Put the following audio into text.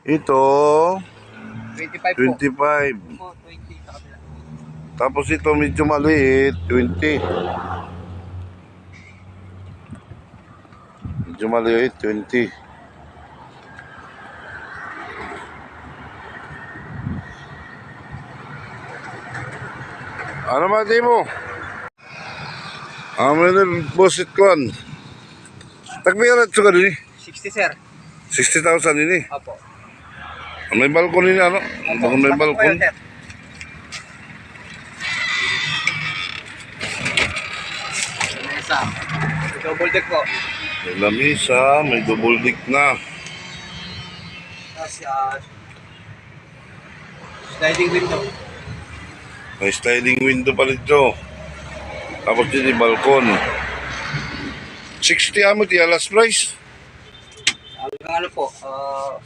Ito, 25 po. 25. Po, 20 sa kabila. Tapos ito medyo maliit, 20. Medyo maliit, 20. Ano ba di mo? Amin na bosit kuan. Tagbirat sa kanini. 60 sir. 60,000 ini. Opo. May balkon ini ano? Bakit may Bakit po balkon? yun, sir? Mesa. Double deck po. May lamisa, may double deck na. Tapos, sliding window. May sliding window pa dito. Tapos dito yung balkon. 60 amo ti last price. Hanggang ano po,